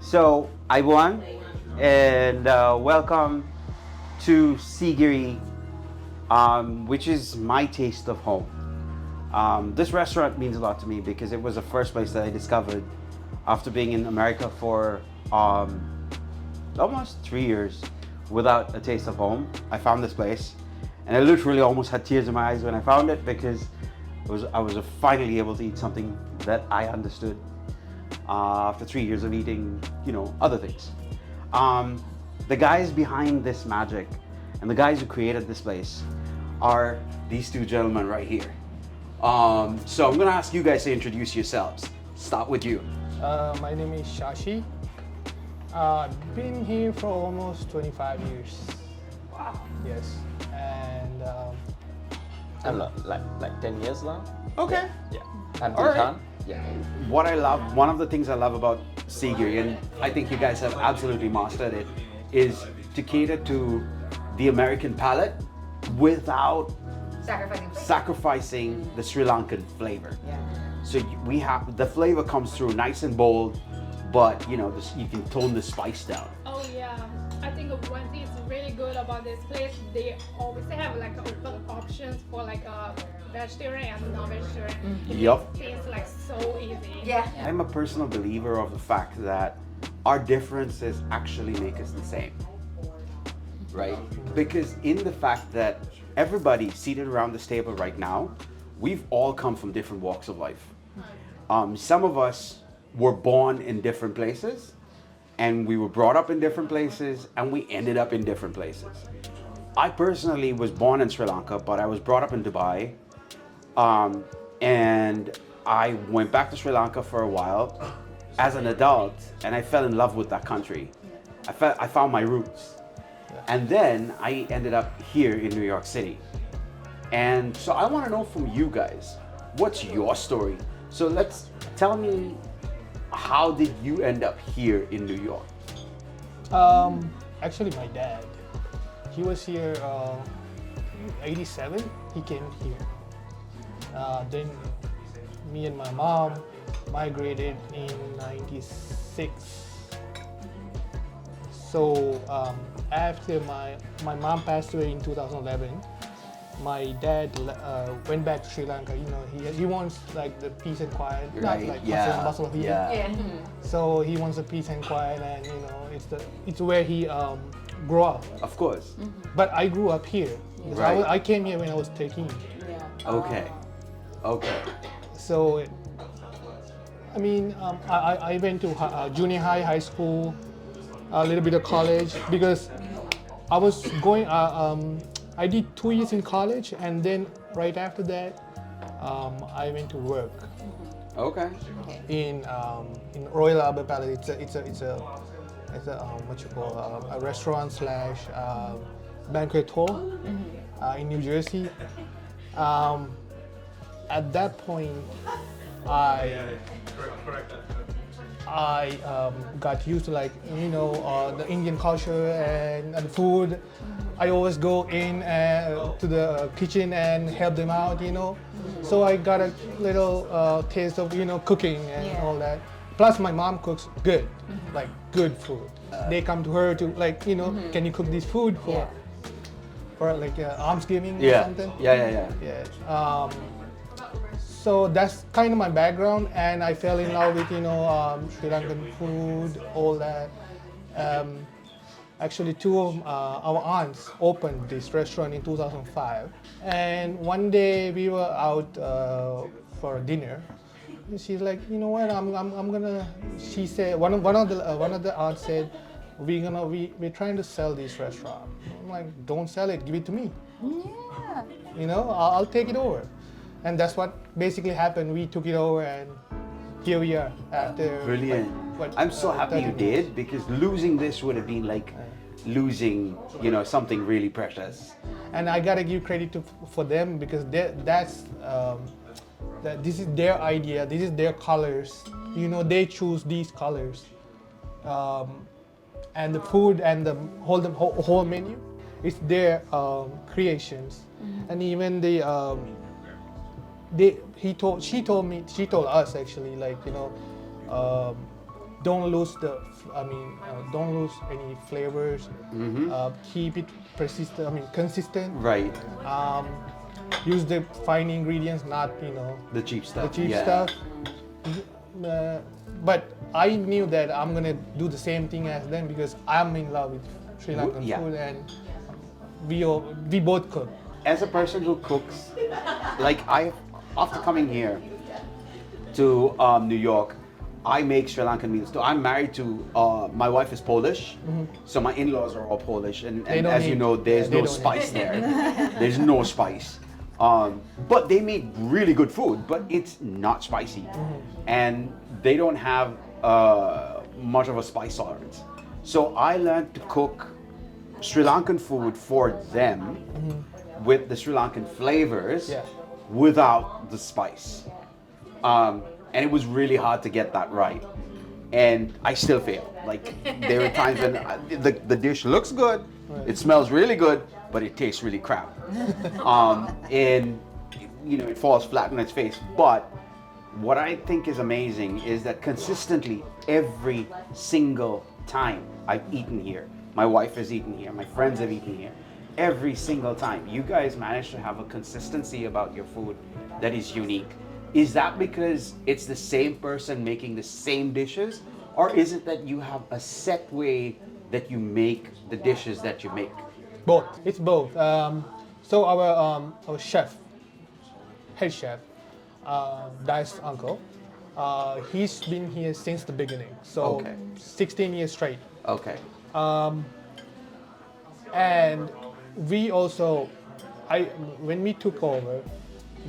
So I won, and welcome to Sigiri, which is my taste of home. This restaurant means a lot to me because it was the first place that I discovered after being in America for almost 3 years without a taste of home. I found this place, and I literally almost had tears in my eyes when I found it because I was finally able to eat something that I understood after 3 years of eating, other things. Um, the guys behind this magic and the guys who created this place are these two gentlemen right here. So I'm gonna ask you guys to introduce yourselves. Start with you. My name is Shashi. I've been here for almost 25 years. Wow. Yes, and I'm like 10 years now. Okay. Yeah. I'm All right. Bhutan. Yeah. One of the things I love about Sigiri, and I think you guys have absolutely mastered it, is to cater to the American palate without sacrificing the Sri Lankan flavor. Yeah. So we have the flavor comes through nice and bold, but you can tone the spice down. Oh yeah, I think one thing is really good about this place. They always have like open options for like a vegetarian and non-vegetarian. Yup. It tastes like so easy. Yeah. I'm a personal believer of the fact that our differences actually make us the same, right? Because in the fact that everybody seated around this table right now, we've all come from different walks of life. Some of us were born in different places, and we were brought up in different places, and we ended up in different places. I personally was born in Sri Lanka, but I was brought up in Dubai, and I went back to Sri Lanka for a while as an adult, and I fell in love with that country. I found my roots, and then I ended up here in New York City. And so I want to know from you guys, what's your story? So tell me, how did you end up here in New York? actually my dad. He was here 87. He came here. Then me and my mom migrated in 96. So after my mom passed away in 2011, my dad went back to Sri Lanka. He wants like the peace and quiet, not Right, like yeah, hustle and bustle of here. yeah. Yeah. So he wants the peace and quiet, and it's where he grew up. Of course. But I grew up here. Because Right. I came here when I was 13. Yeah. Okay. Okay. So, I went to junior high, high school, a little bit of college because I was going. I did 2 years in college, and then right after that, I went to work Okay. in Royal Albert Palace. It's a what you call a restaurant slash banquet hall in New Jersey. At that point, I got used to the Indian culture and food. I always go in to the kitchen and help them out, So I got a little taste of cooking and Yeah. all that. Plus my mom cooks good, like good food. They come to her to can you cook this food Yeah. for like Almsgiving or Yeah. something? Yeah. Yeah. So that's kind of my background, and I fell in love with Sri Lankan food, all that. Actually, two of our aunts opened this restaurant in 2005, and one day we were out for dinner. And she's like, you know what? I'm gonna. She said one of the aunts said, we're trying to sell this restaurant. I'm like, don't sell it. Give it to me. Yeah. I'll take it over. And that's what basically happened. We took it over, and here we are after. Brilliant. I'm so happy you 13 years. did, because losing this would have been like losing, something really precious. And I gotta give credit for them because this is their idea. This is their colors. They choose these colors, and the food and the whole menu, it's their creations. And even she told us actually, don't lose don't lose any flavors. Keep it consistent. Right. Use the fine ingredients, not The cheap the stuff. cheap yeah. stuff. But I knew that I'm gonna do the same thing as them because I'm in love with Sri Lankan Yeah. food, and we both cook. As a person who cooks, like after coming here to New York, I make Sri Lankan meals too. I'm married to, my wife is Polish, so my in-laws are all Polish, and They don't as you eat. know, there's They no don't spice there. There's no spice. But they make really good food, but it's not spicy. And they don't have much of a spice tolerance. So I learned to cook Sri Lankan food for them with the Sri Lankan flavors Yeah. without the spice. And it was really hard to get that right. And I still fail. Like there are times when the dish looks good, it smells really good, but it tastes really crap. And it falls flat on its face. But what I think is amazing is that consistently every single time I've eaten here, my wife has eaten here, my friends have eaten here, every single time, you guys manage to have a consistency about your food that is unique. Is that because it's the same person making the same dishes, or is it that you have a set way that you make the dishes that you make? Both. It's both. So our chef, head chef, Dice's uncle, he's been here since the beginning. So Okay. 16 years straight. Okay. And we also, when we took over,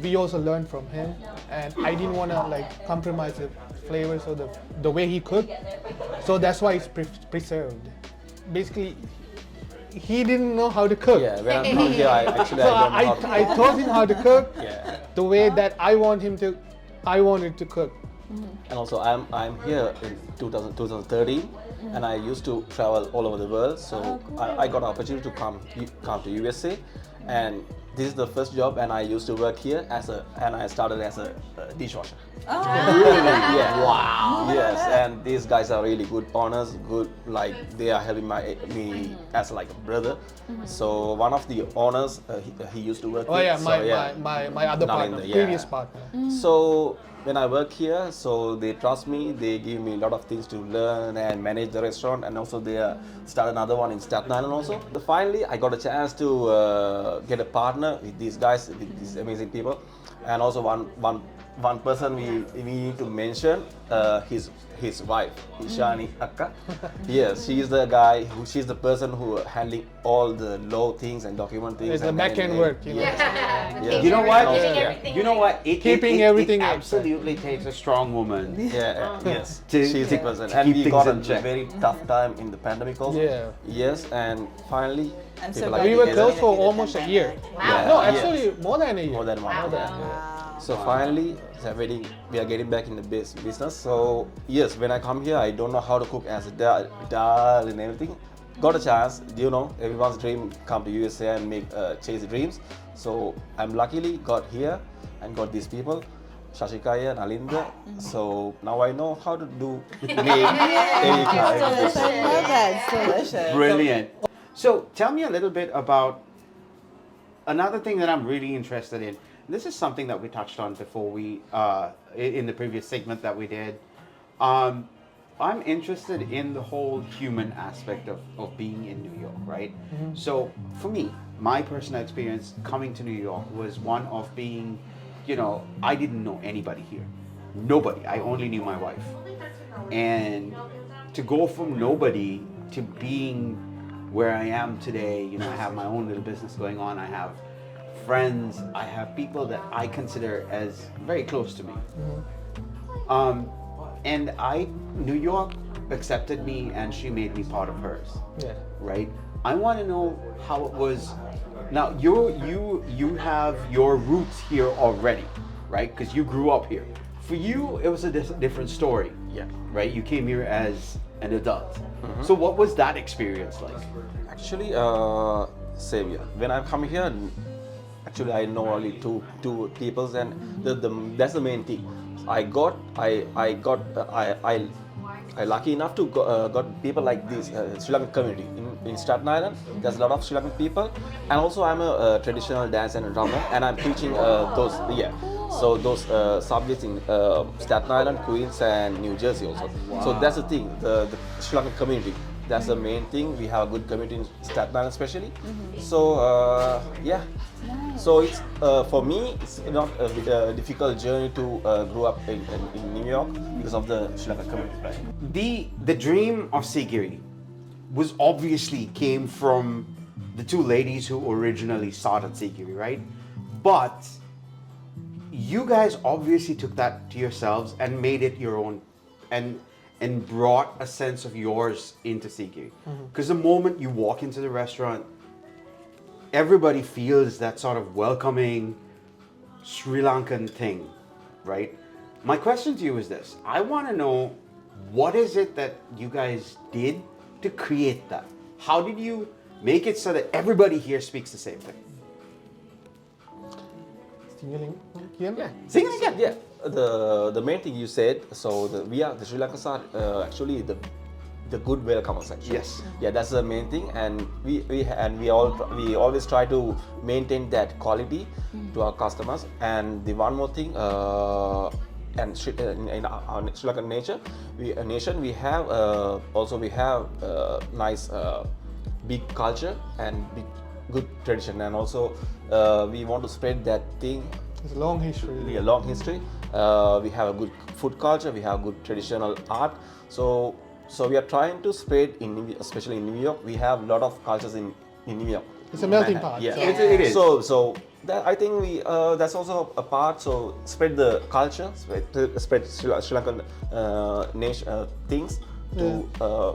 we also learned from him, and I didn't want to compromise the flavors or the way he cooked, so that's why it's preserved. Basically, he didn't know how to cook. Yeah, when I'm from here, I don't So know how to I taught him how to cook Yeah. the way that I wanted to cook. And also, I'm here in 2013, and I used to travel all over the world. So I got an opportunity to come to USA, and this is the first job. And I used to work here and I started as a dishwasher. Yeah. Wow. Yes, and these guys are really good owners. Good, they are helping me as like a brother. So one of the owners, he used to work. Oh here, yeah, so, my other partner, Nalindra, yeah. previous partner. So when I work here, so they trust me, they give me a lot of things to learn and manage the restaurant, and also they start another one in Staten Island also. Finally, I got a chance to get a partner with these guys, with these amazing people, and also one person we need to mention, his wife, Ishani Akka. Yes, she's the person who handling all the law things and document things. It's the and back end work, you know. Yeah. You know what? Keeping everything You know what? Keeping everything it in. absolutely takes a strong woman. Yes, To- she's the person. to And keep we things got a in check. very tough time in the pandemic also. Yeah. Yes, and finally, I'm so people glad like We were you closed guys- for almost a year. Yeah. No, Yes. actually more than a year. More than one. So finally, we are getting back in the business. So yes, when I come here, I don't know how to cook as a dal and everything. Got a chance, everyone's dream come to USA and chase dreams. So I'm luckily got here and got these people, Shashikaya, Nalindra. So now I know how to do make any kind of Delicious. dish. I love that. It's delicious. Brilliant. So tell me a little bit about another thing that I'm really interested in. This is something that we touched on before in the previous segment that we did. I'm interested in the whole human aspect of being in New York, right? So for me, my personal experience coming to New York was one of being, I didn't know anybody here. Nobody. I only knew my wife. And to go from nobody to being where I am today, I have my own little business going on. I have friends. I have people that I consider as very close to me. And New York accepted me, and she made me part of hers. Yeah. Right? I want to know how it was. Now you have your roots here already, right? Because you grew up here. For you, it was a different story. Yeah. Right? You came here as an adult. So what was that experience like? Actually, Xavier, when I come here, actually I know only two peoples, and that's the main thing. I I lucky enough to got people like this Sri Lankan community in Staten Island. There's a lot of Sri Lankan people, and also I'm a traditional dancer and drummer, and I'm teaching those so those subjects in Staten Island, Queens, and New Jersey also. So that's the thing, the Sri Lankan community. That's the main thing. We have a good community in Staten Island, especially. So yeah. So it's for me, it's not a difficult journey to grow up in New York because of the Sri Lankan community. Right? The dream of Sigiri was obviously came from the two ladies who originally started Sigiri, right? But you guys obviously took that to yourselves and made it your own, and brought a sense of yours into Sigiri. Because the moment you walk into the restaurant, everybody feels that sort of welcoming Sri Lankan thing, right? My question to you is this. I want to know, what is it that you guys did to create that? How did you make it so that everybody here speaks the same thing? Sing it again. Yeah. The main thing you said. So we are the Sri Lankans are actually the good welcomers actually. Yes. Yeah, that's the main thing, and we always try to maintain that quality to our customers. And the one more thing, and in our Sri Lankan nation, we have nice big culture and big good tradition, and also we want to spread that thing. It's a long history. Really a long history. We have a good food culture. We have good traditional art. So we are trying to spread especially in New York. We have a lot of cultures in New York. It's a melting pot. Yeah, Yeah. It is. So that, I think that's also a part. So spread the culture, spread Sri Lankan nation things to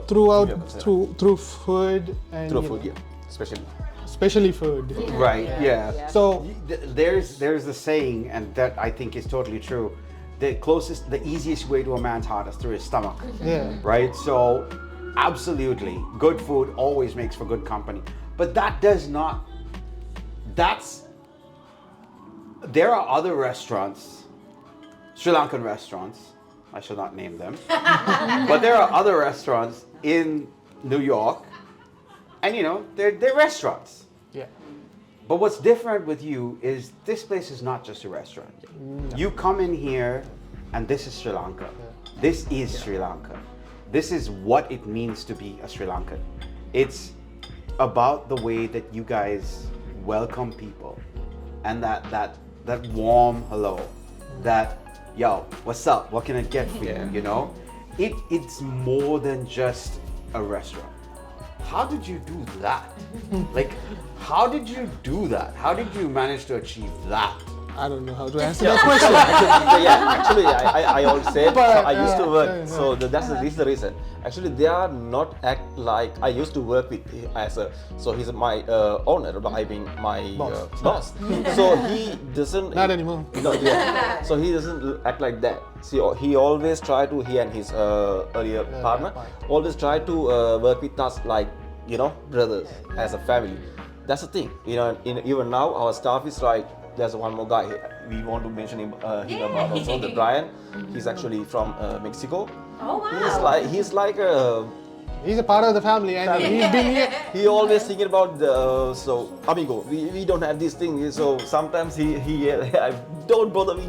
Throughout, New York. through food and Through you food, know, especially. especially food. Right, yeah. So There's the saying, and that I think is totally true. The easiest way to a man's heart is through his stomach. yeah, Right? So, absolutely, good food always makes for good company. But that does not, there are other restaurants, Sri Lankan restaurants, I shall not name them, but there are other restaurants in New York, and they're restaurants. yeah. But what's different with you is this place is not just a restaurant. You come in here and this is Sri Lanka. This is Sri Lanka. This is what it means to be a Sri Lankan. It's about the way that you guys welcome people and that warm hello. That, yo, what's up? What can I get for you? It's more than just a restaurant. How did you do that? Like, how did you do that? How did you manage to achieve that? I don't know how to answer that question. Actually, I always said, so I used to work. yeah. So this is the reason. Actually, they are not act like I used to work with so he's my owner, I mean my boss. So he doesn't. Not anymore. No, yeah. So he doesn't act like that. See, he always try to, he and his earlier partner always try to work with us like brothers, as a family. That's the thing. Even now our staff is like. There's one more guy. We want to mention him about also the Brian. He's actually from Mexico. Oh wow. He's like a. He's a part of the family, and he's been here. He always thinking about so amigo. We don't have this thing. So sometimes he don't bother me,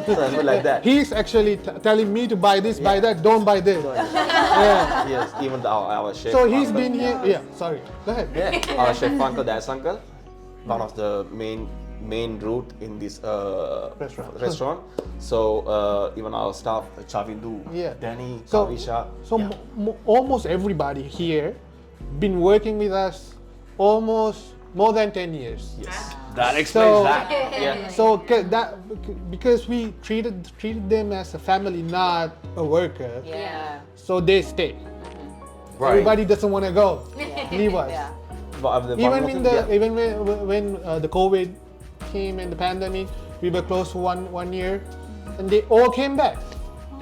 so like that. He's actually telling me to buy this, buy that, don't buy this. Yeah. Yes, even our chef. So he's uncle. been here. Yeah. Sorry. Go ahead. Yeah, our chef uncle, dad's uncle, one of the main route in this restaurant. So even our staff, Chavindu, Yeah. Danny, So, Kavisha. almost everybody here been working with us almost more than 10 years. Yes. That explains So- that. Yeah. So because we treated them as a family, not a worker. Yeah. So they stay. Right. Everybody doesn't want to go, leave us. Yeah. Even when the COVID came and the pandemic, we were closed for one year, and they all came back.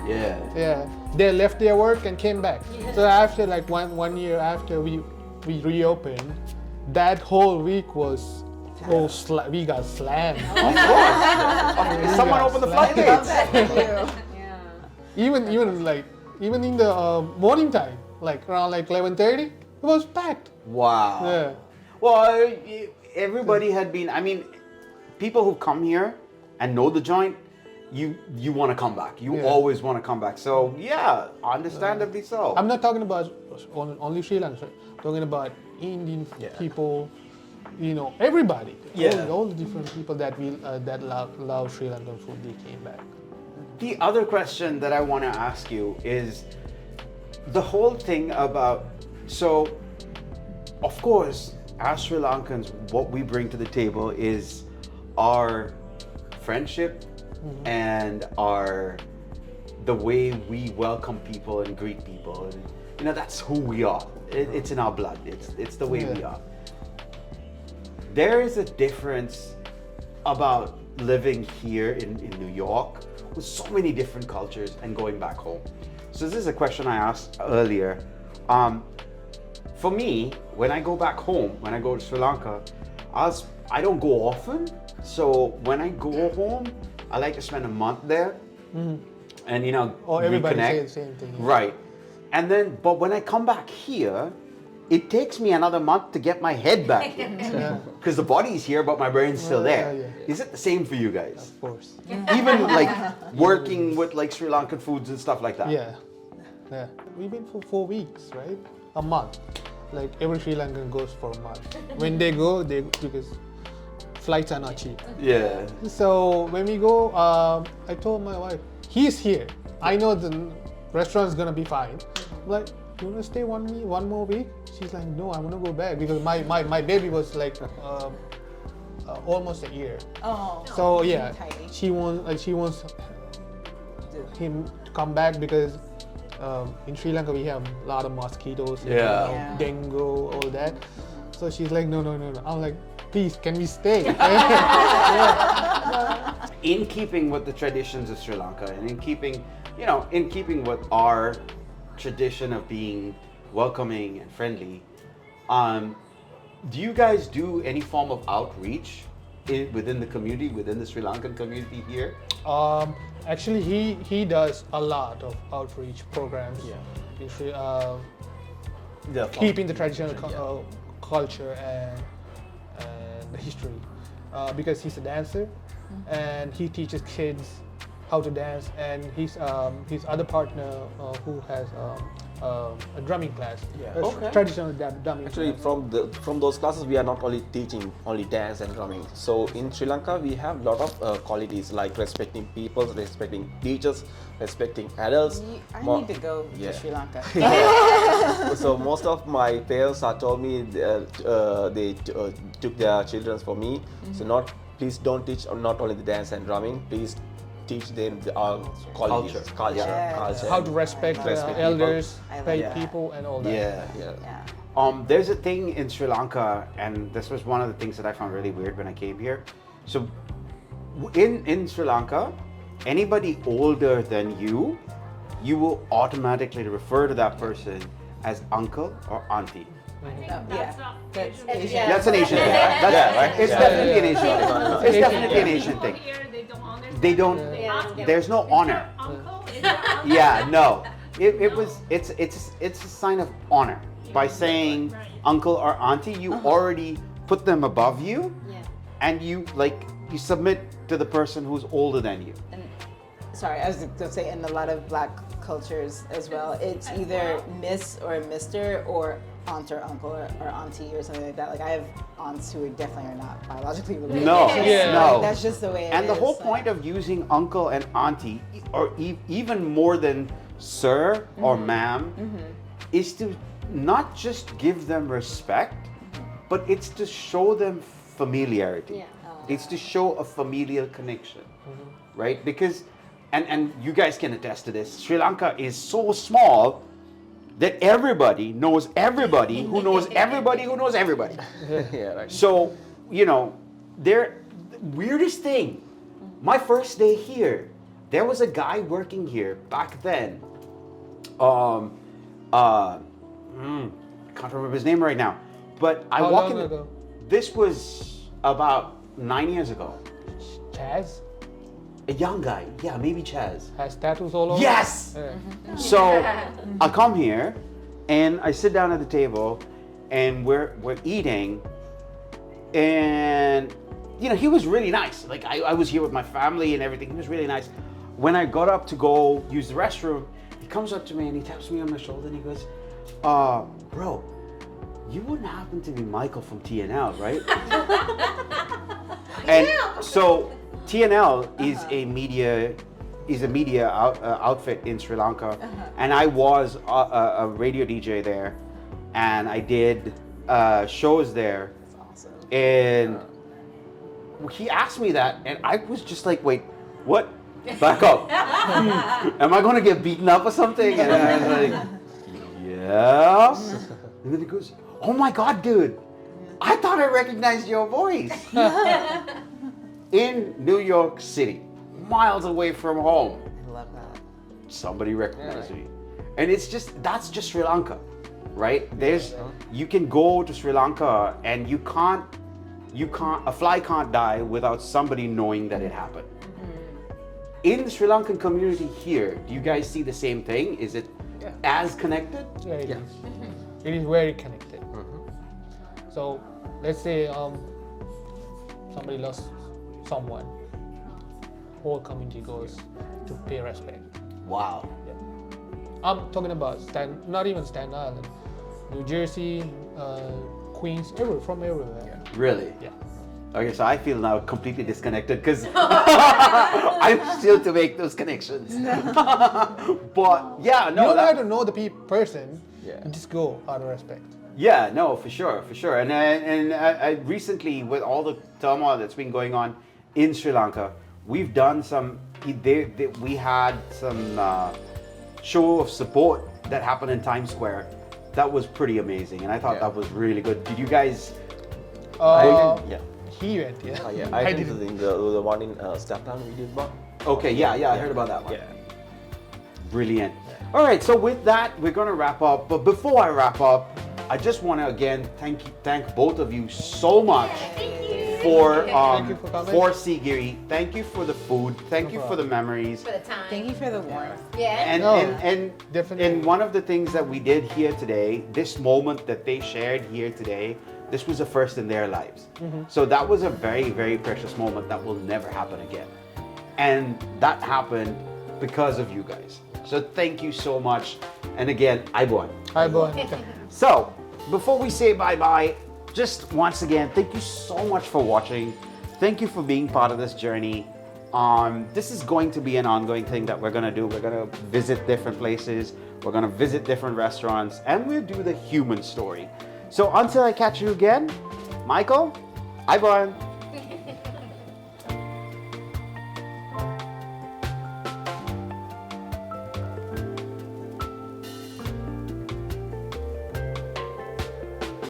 Yeah. Yeah, they left their work and came back. So after like one year after we reopened, that whole week was we got slammed. Someone opened the floodgates. Yeah. Even like even in the morning time, like around like 11:30, it was packed. Wow. Yeah. Well, everybody had been. I mean, people who come here and know the joint, you want to come back. You Yeah. always want to come back. So yeah, understandably so. I'm not talking about only Sri Lankans. I'm talking about Indian people. You know, everybody. Yeah. All the different people that that love Sri Lankan food. They came back. The other question that I want to ask you is the whole thing about, so of course, as Sri Lankans, what we bring to the table is our friendship and the way we welcome people and greet people. And, you know, that's who we are. It's in our blood. It's the way we are. There is a difference about living here in New York with so many different cultures and going back home. So this is a question I asked earlier. For me, when I go back home, when I go to Sri Lanka, I don't go often. So when I go home, I like to spend a month there, and you know, Everybody reconnect. say the same thing. Right. And then, but when I come back here, it takes me another month to get my head back because the body's here, but my brain's still there. Yeah. Is it the same for you guys? Of course. Even like working with like Sri Lankan foods and stuff like that. Yeah. We've been for 4 weeks, right? A month. Like every Sri Lankan goes for a month. When they go, because flights are not cheap. Yeah. So when we go, I told my wife, he's here. I know the restaurant's gonna be fine. I'm like, you wanna stay one more week? She's like, no, I wanna go back because my baby was like almost a year. Oh. So yeah, Tiny. she wants him to come back because in Sri Lanka we have a lot of mosquitoes, dengue, all that. So she's like, no. I'm like, please, can we stay? In keeping with the traditions of Sri Lanka and in keeping with our tradition of being welcoming and friendly, do you guys do any form of outreach within the community, within the Sri Lankan community here? Actually, he does a lot of outreach programs. In Sri, keeping the traditional culture and the history, because he's a dancer and he teaches kids how to dance, and his other partner who has a drumming class, traditional drumming. Actually, class. from those classes, we are not only teaching only dance and drumming. So in Sri Lanka, we have a lot of qualities like respecting people, respecting teachers, respecting adults. I need to go to Sri Lanka. So most of my parents have told me they took their children for me. So please don't teach not only the dance and drumming. Please teach them our qualities, culture. How to respect elders, pay Yeah. people, and all that. Yeah. There's a thing in Sri Lanka, and this was one of the things that I found really weird when I came here. So, in Sri Lanka, anybody older than you will automatically refer to that person as uncle or auntie. That's not That's Asian. Asian. That's an Asian thing. It's definitely an Asian thing. It's definitely an Asian thing. Here, they don't understand. They don't. Ask There's no is your honor. uncle? Is your uncle? Yeah, no. It's a sign of honor by saying uncle or auntie. You already put them above you, and you submit to the person who's older than you. And, sorry, I was going to say in a lot of black cultures as well, it's either Miss or Mr. or aunt or uncle or auntie or something like that. Like I have aunts who definitely are not biologically related. No, It's just, no. like, that's just the way it is. And the whole point of using uncle and auntie, or even more than sir or ma'am, is to not just give them respect, but it's to show them familiarity. It's to show a familial connection, right? Because, and you guys can attest to this, Sri Lanka is so small that everybody knows everybody who knows everybody who knows everybody. Yeah, right. So, the weirdest thing, my first day here, there was a guy working here back then. Can't remember his name right now. But I How walk long in. ago? This was about 9 years ago. Chaz? A young guy. Yeah, maybe Chaz. Has tattoos all over. Yes! Yeah. So I come here and I sit down at the table and we're eating, and you know, he was really nice. Like I was here with my family and everything. He was really nice. When I got up to go use the restroom, he comes up to me and he taps me on my shoulder and he goes, bro, you wouldn't happen to be Michael from TNL, right? And so TNL is a media outfit in Sri Lanka, and I was a radio DJ there, and I did shows there. That's awesome. And he asked me that, and I was just like, wait, what? Back up. Am I going to get beaten up or something? And I was like, yeah. And then he goes, oh my God, dude, I thought I recognized your voice. In New York City, miles away from home, I love that. somebody recognized me. And it's just, that's just Sri Lanka, right? You can go to Sri Lanka and you can't, a fly can't die without somebody knowing that it happened. In the Sri Lankan community here, do you guys see the same thing? Is it as connected? Yeah, it is. It is very connected. So let's say somebody lost someone, whole community goes to pay respect. Wow. I'm talking about not even Staten Island, New Jersey, Queens, from everywhere. Really? Yeah. Okay, so I feel now completely disconnected because I'm still to make those connections. But yeah, no. You don't have to know the person. Yeah. You just go out of respect. Yeah, no, for sure. And I recently, with all the turmoil that's been going on in Sri Lanka, we've done some. We had some show of support that happened in Times Square. That was pretty amazing, and I thought that was really good. Did you guys? Yeah. He went, yeah. Oh, yeah. I did the one in Staten Island we did about. Okay, yeah, I heard about that one. Yeah. Brilliant. All right, so with that, we're going to wrap up. But before I wrap up, I just want to again thank both of you so much for Thank you for coming. Sigiri. Thank you for the food. Thank you for the memories. For the time. Thank you for the warmth. Yeah. And Definitely. and one of the things that we did here today, this moment that they shared here today, this was a first in their lives. So that was a very, very precious moment that will never happen again. And that happened because of you guys. So thank you so much. And again, Aibuan. Hi, boy. So before we say bye-bye, just once again, thank you so much for watching. Thank you for being part of this journey. This is going to be an ongoing thing that we're gonna do. We're gonna visit different places. We're gonna visit different restaurants, and we'll do the human story. So until I catch you again, Michael, Aibuan.